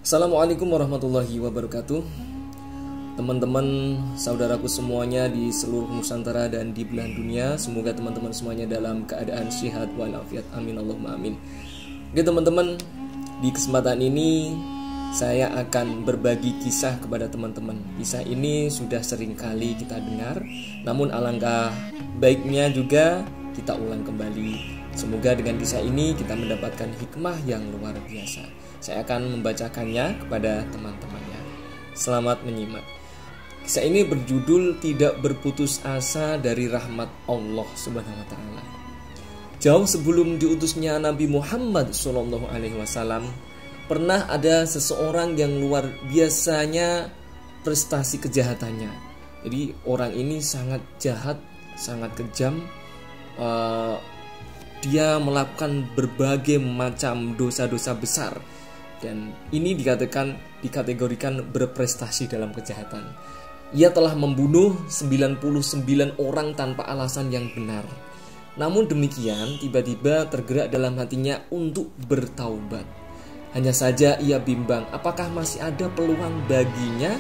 Assalamualaikum warahmatullahi wabarakatuh. Teman-teman, saudaraku semuanya di seluruh Nusantara dan di belahan dunia, semoga teman-teman semuanya dalam keadaan sehat walafiat. Amin Allahumma amin. Oke teman-teman, di kesempatan ini saya akan berbagi kisah kepada teman-teman. Kisah ini sudah sering kali kita dengar, namun alangkah baiknya juga kita ulang kembali. Semoga dengan kisah ini kita mendapatkan hikmah yang luar biasa. Saya akan membacakannya kepada teman-temannya. Selamat menyimak. Kisah ini berjudul Tidak Berputus Asa dari Rahmat Allah Subhanahu wa taala. Jauh sebelum diutusnya Nabi Muhammad SAW, pernah ada seseorang yang luar biasanya prestasi kejahatannya. Jadi orang ini sangat jahat, sangat kejam. Dia melakukan berbagai macam dosa-dosa besar, dan ini dikategorikan berprestasi dalam kejahatan. Ia telah membunuh 99 orang tanpa alasan yang benar. Namun demikian, tiba-tiba tergerak dalam hatinya untuk bertaubat. Hanya saja ia bimbang apakah masih ada peluang baginya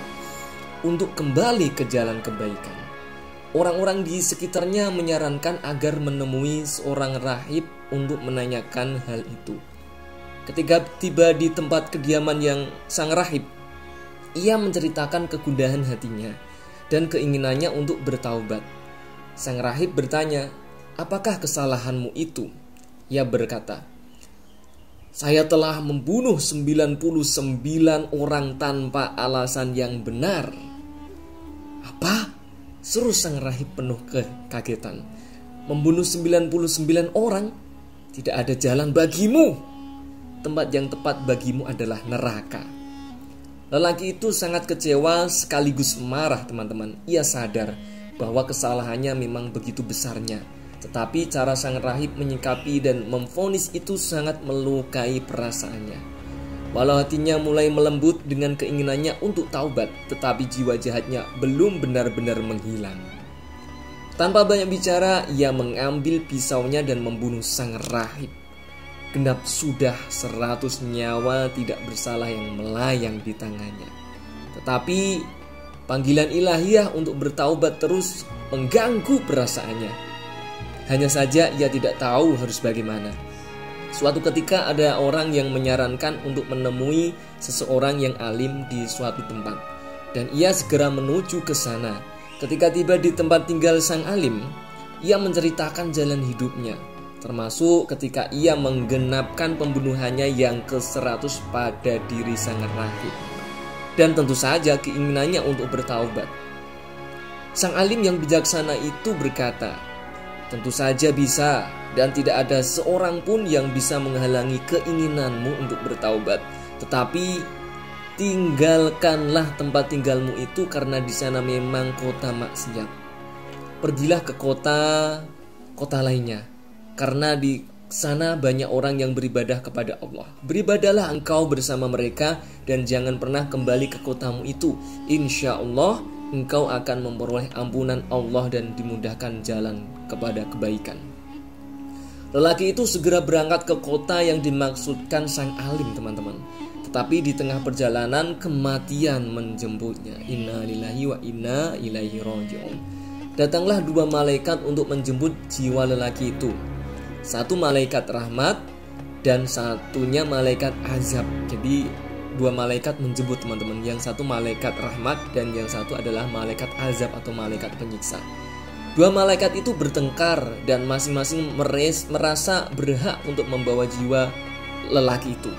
untuk kembali ke jalan kebaikan. Orang-orang di sekitarnya menyarankan agar menemui seorang rahib untuk menanyakan hal itu. Ketika tiba di tempat kediaman yang sang rahib, ia menceritakan kegundahan hatinya dan keinginannya untuk bertaubat. Sang rahib bertanya, "Apakah kesalahanmu itu?" Ia berkata, "Saya telah membunuh 99 orang tanpa alasan yang benar." "Apa?" seru sang rahib penuh kekagetan. "Membunuh 99 orang? Tidak ada jalan bagimu. Tempat yang tepat bagimu adalah neraka." Lelaki itu sangat kecewa sekaligus marah, teman-teman. Ia sadar bahwa kesalahannya memang begitu besarnya, tetapi cara sang rahib menyikapi dan memvonis itu sangat melukai perasaannya. Walau hatinya mulai melembut dengan keinginannya untuk taubat, tetapi jiwa jahatnya belum benar-benar menghilang. Tanpa banyak bicara, ia mengambil pisaunya dan membunuh sang rahib. Genap sudah 100 nyawa tidak bersalah yang melayang di tangannya. Tetapi panggilan ilahiyah untuk bertaubat terus mengganggu perasaannya. Hanya saja ia tidak tahu harus bagaimana. Suatu ketika ada orang yang menyarankan untuk menemui seseorang yang alim di suatu tempat, dan ia segera menuju ke sana. Ketika tiba di tempat tinggal sang alim, ia menceritakan jalan hidupnya, termasuk ketika ia menggenapkan pembunuhannya yang ke-100 pada diri sang rahib, dan tentu saja keinginannya untuk bertaubat. Sang alim yang bijaksana itu berkata, "Tentu saja bisa, dan tidak ada seorang pun yang bisa menghalangi keinginanmu untuk bertaubat. Tetapi tinggalkanlah tempat tinggalmu itu karena di sana memang kota maksiat. Pergilah ke kota lainnya, karena di sana banyak orang yang beribadah kepada Allah. Beribadahlah engkau bersama mereka dan jangan pernah kembali ke kotamu itu. Insya Allah engkau akan memperoleh ampunan Allah dan dimudahkan jalan kepada kebaikan." Lelaki itu segera berangkat ke kota yang dimaksudkan sang alim, teman-teman. Tetapi di tengah perjalanan kematian menjemputnya. Inna lillahi wa inna ilaihi raji'un. Datanglah 2 malaikat untuk menjemput jiwa lelaki itu. Satu malaikat rahmat dan satunya malaikat azab. Jadi 2 malaikat menjemput, teman-teman. Yang satu malaikat rahmat dan yang satu adalah malaikat azab atau malaikat penyiksa. 2 malaikat itu bertengkar dan masing-masing merasa berhak untuk membawa jiwa lelaki itu.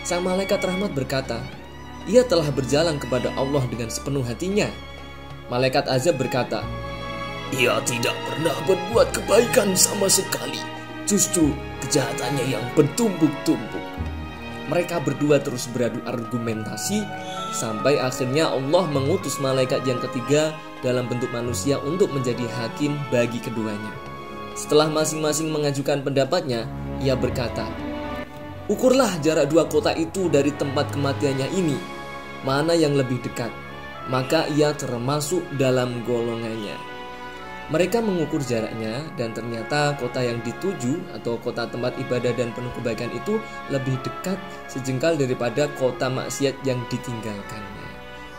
Sang malaikat rahmat berkata, "Ia telah berjalan kepada Allah dengan sepenuh hatinya." Malaikat azab berkata, "Ia tidak pernah berbuat kebaikan sama sekali. Justru kejahatannya yang bertumpuk-tumpuk." Mereka berdua terus beradu argumentasi sampai akhirnya Allah mengutus malaikat yang ketiga dalam bentuk manusia untuk menjadi hakim bagi keduanya. Setelah masing-masing mengajukan pendapatnya, ia berkata, "Ukurlah jarak 2 kota itu dari tempat kematiannya ini, mana yang lebih dekat, maka ia termasuk dalam golongannya." Mereka mengukur jaraknya dan ternyata kota yang dituju atau kota tempat ibadah dan penuh kebaikan itu lebih dekat sejengkal daripada kota maksiat yang ditinggalkannya.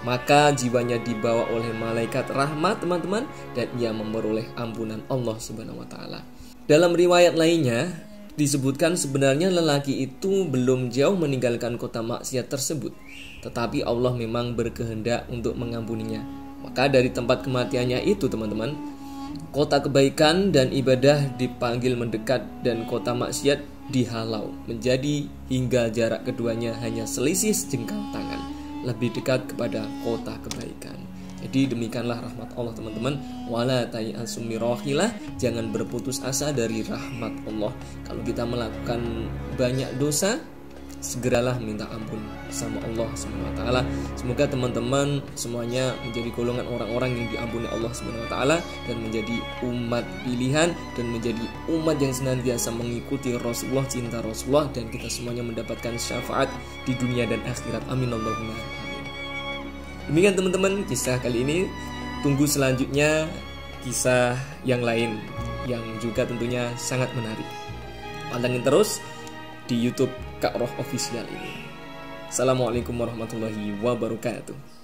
Maka jiwanya dibawa oleh malaikat rahmat teman-teman, dan ia memperoleh ampunan Allah Subhanahu wa taala. Dalam riwayat lainnya disebutkan sebenarnya lelaki itu belum jauh meninggalkan kota maksiat tersebut, tetapi Allah memang berkehendak untuk mengampuninya. Maka dari tempat kematiannya itu teman-teman, kota kebaikan dan ibadah dipanggil mendekat dan kota maksiat dihalau menjadi hingga jarak keduanya hanya selisih sejengkal tangan, lebih dekat kepada kota kebaikan. Jadi demikianlah rahmat Allah teman-teman. Wala tayasu min rohillah, jangan berputus asa dari rahmat Allah. Kalau kita melakukan banyak dosa, segeralah minta ampun sama Allah Subhanahu wa taala. Semoga teman-teman semuanya menjadi golongan orang-orang yang diampuni Allah Subhanahu wa taala dan menjadi umat pilihan dan menjadi umat yang senantiasa mengikuti Rasulullah, cinta Rasulullah, dan kita semuanya mendapatkan syafaat di dunia dan akhirat. Amin Allahumma amin. Demikian teman-teman kisah kali ini. Tunggu selanjutnya kisah yang lain yang juga tentunya sangat menarik. Pantengin terus di YouTube Kak Roh Official ini. Assalamualaikum warahmatullahi wabarakatuh.